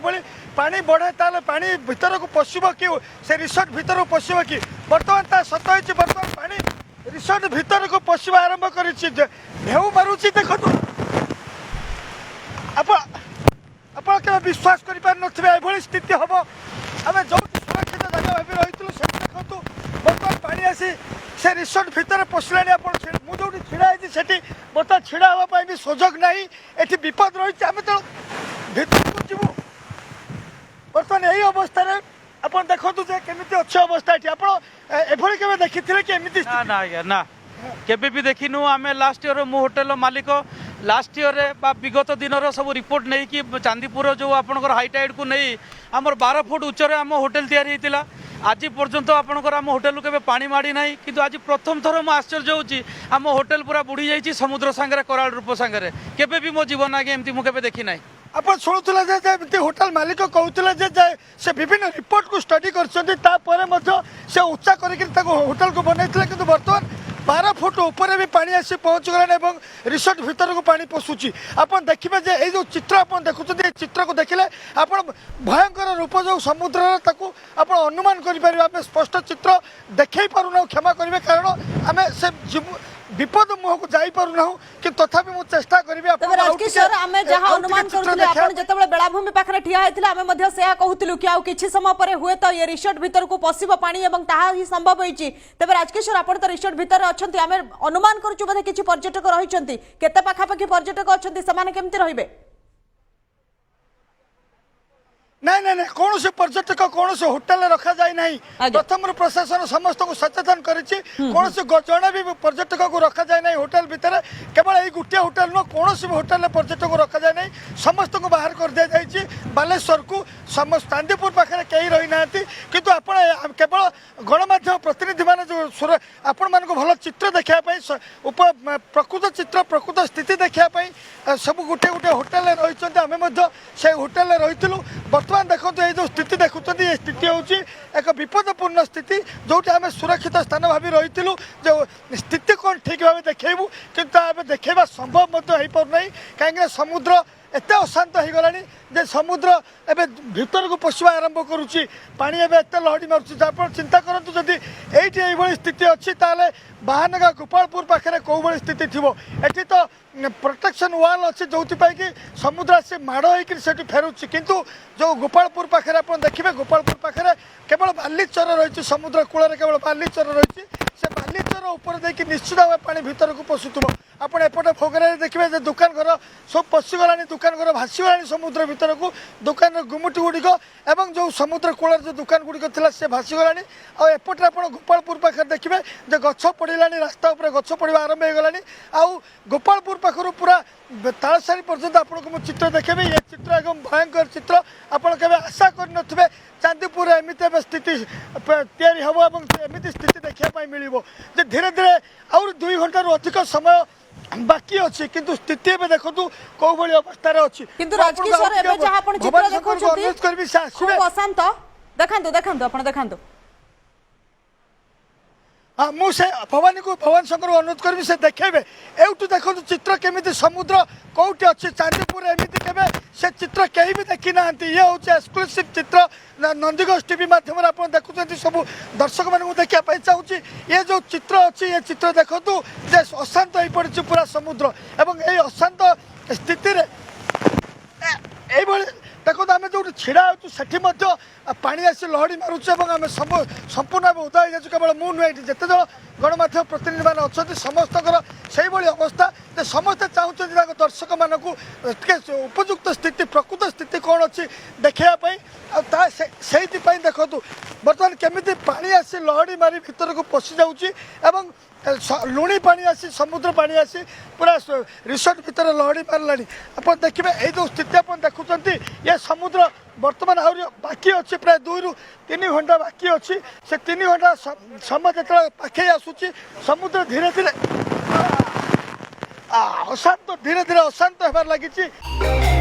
ये पानी बढ़े ताले पानी भीतर को पशुब कि से रिसोर्ट भीतर को पशुब कि बर्तमान ता सत होइछि बर्तमान पानी रिसोर्ट भीतर को पशुब आरंभ करिछि ढेउ मारुछि देखो आप के विश्वास करि पार नथिबे एभली स्थिति हबो आमे जो सुरक्षित जगह भाबी रहितलु से देखो बर्तमान पानी आसी से रिसोर्ट भीतर पशुलानी आप मुझे छिड़ा है सेठी बर्तमान छिड़ा हाँपाई भी सुजोग ना ये विपद रही आम तो भीतर को जीवु बर्तमान यही अवस्था आप देखु केमी अच्छे अवस्था ये आपड़ी के देखी कि एमती ना आज्ञा ना केबे भी देखिनु आम लास्ट ईयर मु होटेल मालिक लास्ट ईयर विगत दिन सब रिपोर्ट नहीं कि चांदीपुर जो आपंकर हाईटाइड को नहीं आमर 12 फुट उच्चर आम होटेल तैयारी होता आज पर्यंत आपंकर आम होटेल के पानी माड़ी ना कि आज प्रथम थर मु आश्चर्य होची आम होटेल पूरा बुड़ी जाइए समुद्र सांगे कराल रूप सांगे केबे भी मो जीवन आगे एमती मुझे देखी ना आप शुणुले होटेल मालिक कहते से विभिन्न रिपोर्ट को स्टडी कर उच्चा करके होटेल को बनई कि बर्तमान 12 फुट ऊपर भी पानी आसी पहुँच गलानी रिसोर्ट भीतर को पानी पशुची आप देखिए जे ये जो चित्र आप देखुं चित्र को देखिले आप भयंकर रूप जो समुद्र आप अनुमान करें स्पष्ट चित्र देखई पारूना क्षमा करेंगे कारण आम से विपद मुह को जाई पारूना कि तथापि मु चेष्टा करी राजकिशोर आमे जहां अनुमान करथले आपण जतबेले बेलाभूमि पाखरे ठिया हेतिला आमे मध्ये सेया कहूतिलु कि आउ किछि समय परे हुए तो ये रिसोर्ट भीतर को पसिबो पानी एवं ताहा ही संभव होईची तबे राजकिशोर आपण तो रिसोर्ट भीतर अछंती आमे अनुमान करछु बधे किछि पर्यटक रहिचंती केते पाखा पाखी पर्यटक अछंती समान केमति रहिबे ना ना ना कौन से पर्यटक कौन से होटेल रखा जाए ना प्रथम प्रशासन समस्त को सचेतन करिछि कौन से जड़े भी पर्यटक को रखा जाए ना होटेल भितर केवल यही गोटे होटेल नुह कौन भी होटेल पर्यटक को रखा जाए ना समस्त को बाहर कर दिया जाइए बालेश्वर को चांदीपुर पाखे कहीं रही ना किंतु आपण केवल गणमाध्यम प्रतिनिधि मान जो आपण मान भल चित्र देखापी प्रकृत चित्र प्रकृत स्थिति देखापी सब गोटे गोटे होटेल रही आम से होटेल रही बर्तमान देखो ये जो स्थिति देखुं ये स्थिति हूँ एक विपदपूर्ण स्थिति जो आम सुरक्षित स्थान भाव रही जो स्थिति कौन ठीक भाव देखू कि देखा संभव हो पारना कहीं समुद्र एत अशांत हो गलानी जे समुद्र एवं भीतर को पशुआ आरंभ करुच्ची पानी एवं एत लहड़ी मारुच्ची आप चिंता करूँ जदि ये स्थिति अच्छी ताले बाहानगा गोपालपुर पाखे कौ भाई स्थिति थी एटी तो प्रोटेक्शन वाल अच्छी जो कि समुद्र से माड़ होकर फेरुच्ची किंतु जो गोपालपुर पाखे आप देखिए गोपालपुर पाखे केवल बालीचर रही समुद्र कूल केवल बालीचर रही से बालीचर ऊपर देखिए निश्चित भाव पानी भीतर को पशुव आपड़ एपटे फोगरे देखिए दुकान घर सब पशिगला दुकान घर भासीगला समुद्र भीतर को दुकान गुमुटी गुड़िक एवं जो समुद्र कूल जो दुकान गुड़िक थी से भासीगला आएपटे आप गोपालपुर पाखे देखिए जो गछ पड़ा रास्ता उपर गछ पड़ा आरंभ हो गलानी आउ गोपालपुर पाखर पूरा तालसारी पर्यंत आपको चित्र देखेबी ये चित्र एकदम भयंकर चित्र आपड़ के आशा कर चांदीपुर एमती स्थिति तैयारी हम और एमती स्थिति देखापी मिल धीरे धीरे आउर 2 घंटा अधिक समय बाकी अच्छी किंतु स्थिति एवं देखो कौ भाई अवस्था अच्छी किंतु राजकिशोर एबे जहां आपण चित्र देखौछथि खूब अशांत देखंतु देखंतु आपण देखंतु हाँ मुझे भवानी को भवानी शंकर अनुरोध करी से देखेबे एवटू देखो चित्र केमी समुद्र कौटी अच्छी चांदीपुर एमती के से चित्र कहीं भी देखी ना ये हूँ एक्सक्लूसिव चित्र नंदीघोष टीवी माध्यम आप देखुं सब दर्शक मानू देखापी चाहूँगी ये जो चित्र अच्छी ये चित्र देखु जे अशांत हो पड़ी पूरा समुद्र एवं ये अशांत स्थिति देखो आम जो छिड़ा हो पानी आसी लहड़ी मारुचे आम संपूर्ण भाव उदा हो केवल मु नुहे जिते जन गणमाध्यम प्रतिनिधि मैंने अच्छा समस्त से अवस्था समस्ते चाहते दर्शक मानक उपयुक्त स्थिति प्रकृत स्थिति कौन अच्छी देखापी से देखो बर्तमान केमी पानी आसी लहड़ी मारी भीतर को पशि जाऊँगी लुणी पानी आसी समुद्र पानी आसी पूरा रिसोर्ट भीतर लहड़ी मारला आप देखिए ये जो स्थिति आप देखुं ये समुद्र बर्तमान आहरी बाकी अच्छी प्राय 2 ରୁ 3 घंटा बाकी अच्छी से 3 घंटा समय जो पाखे आसूची समुद्र धीरे धीरे अशांत धीरे धीरे अशांत होबार लगी।